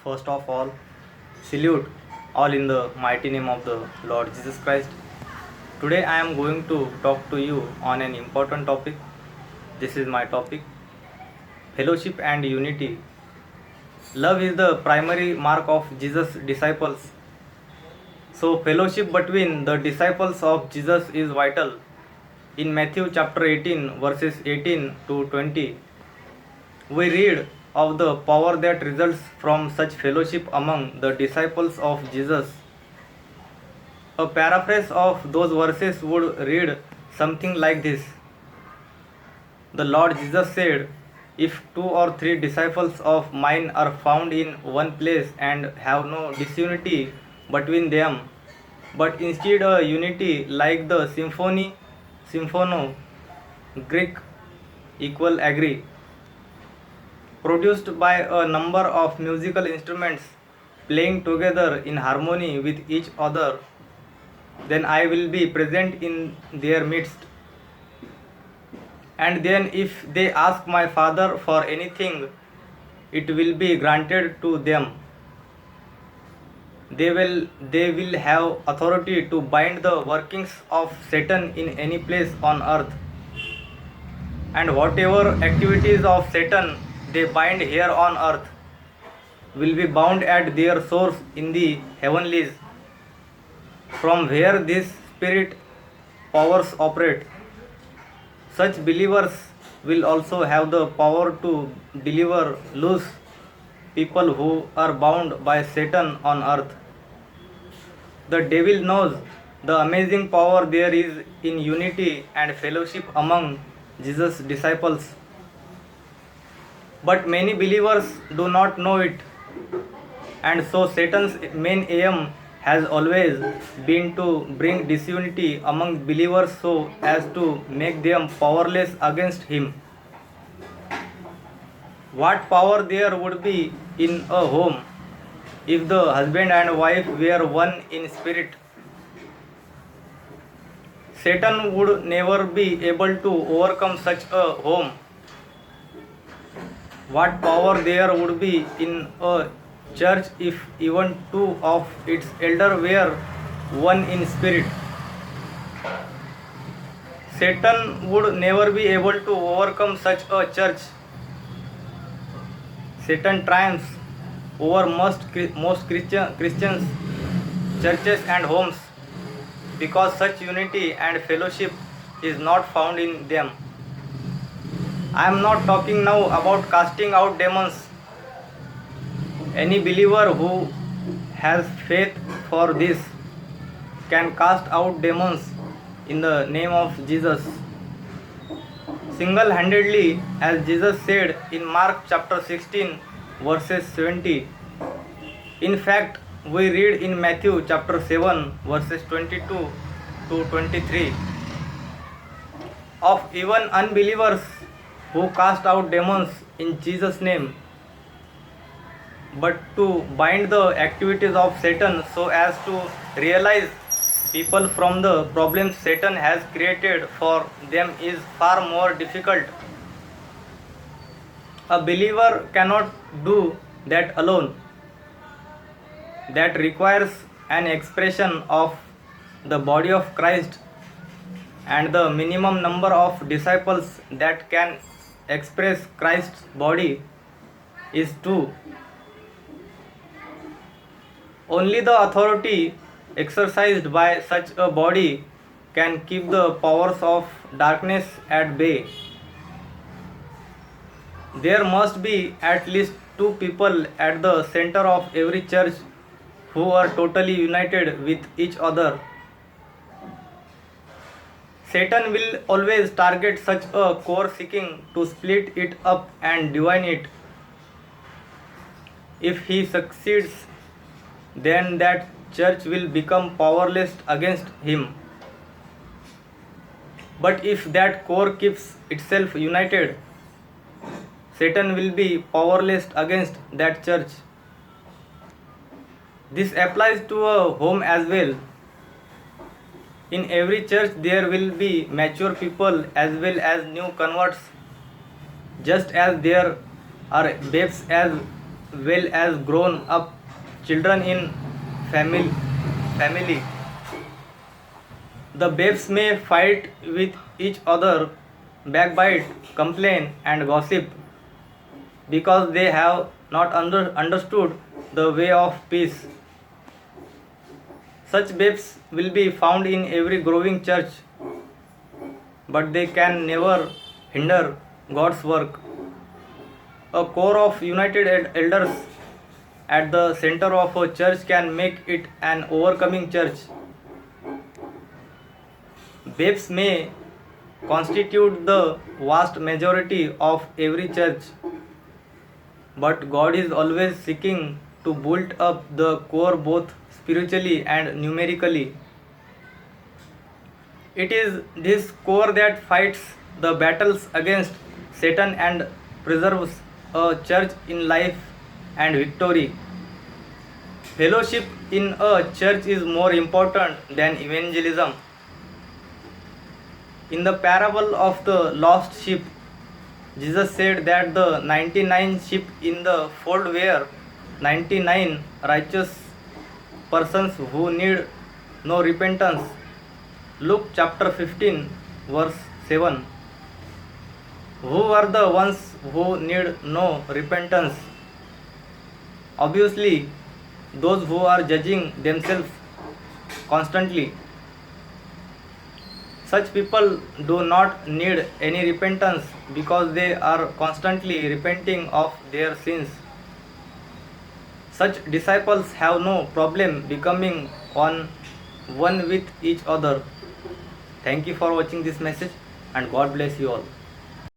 First of all, salute all in the mighty name of the Lord Jesus Christ. Today I am going to talk to you on an important topic. This is my topic, fellowship and unity. Love is the primary mark of Jesus' disciples. So, fellowship between the disciples of Jesus is vital. In Matthew chapter 18, verses 18 to 20, we read of the power that results from such fellowship among the disciples of Jesus. A paraphrase of those verses would read something like this: The Lord Jesus said, "If 2 or 3 disciples of mine are found in one place and have no disunity between them, but instead a unity like the symphono, Greek equal agree, produced by a number of musical instruments playing together in harmony with each other, then I will be present in their midst. And then if they ask my Father for anything, it will be granted to them. They will have authority to bind the workings of Satan in any place on earth. And whatever activities of Satan they bind here on earth will be bound at their source in the heavenlies, from where these spirit powers operate. Such believers will also have the power to deliver loose people who are bound by Satan on earth. The devil knows the amazing power there is in unity and fellowship among Jesus' disciples. But many believers do not know it, and so Satan's main aim has always been to bring disunity among believers so as to make them powerless against him. What power there would be in a home if the husband and wife were one in spirit? Satan would never be able to overcome such a home. What power there would be in a church if even 2 of its elders were one in spirit? Satan would never be able to overcome such a church. Satan triumphs over most Christians, churches and homes because such unity and fellowship is not found in them. I am not talking now about casting out demons. Any believer who has faith for this can cast out demons in the name of Jesus single-handedly, as Jesus said in Mark chapter 16, verses 70. In fact, we read in Matthew chapter 7, verses 22 to 23 of even unbelievers who cast out demons in Jesus' name, but to bind the activities of Satan so as to realize people from the problems Satan has created for them is far more difficult. A believer cannot do that alone. That requires an expression of the body of Christ, and the minimum number of disciples that can express Christ's body is 2. Only the authority exercised by such a body can keep the powers of darkness at bay. There must be at least 2 people at the center of every church who are totally united with each other. Satan will always target such a core, seeking to split it up and divide it. If he succeeds, then that church will become powerless against him. But if that core keeps itself united, Satan will be powerless against that church. This applies to a home as well. In every church there will be mature people as well as new converts, just as there are babes as well as grown up children in family. The babes may fight with each other, backbite, complain, and gossip because they have not understood the way of peace. Such babes will be found in every growing church, but they can never hinder God's work. A core of united elders at the center of a church can make it an overcoming church. Babes may constitute the vast majority of every church, but God is always seeking to build up the core both spiritually and numerically. It is this core that fights the battles against Satan and preserves a church in life and victory. Fellowship in a church is more important than evangelism. In the parable of the lost sheep, Jesus said that the 99 sheep in the fold were 99 righteous persons who need no repentance. Luke chapter 15, verse 7. Who are the ones who need no repentance? Obviously, those who are judging themselves constantly. Such people do not need any repentance because they are constantly repenting of their sins. Such disciples have no problem becoming one with each other. Thank you for watching this message, and God bless you all.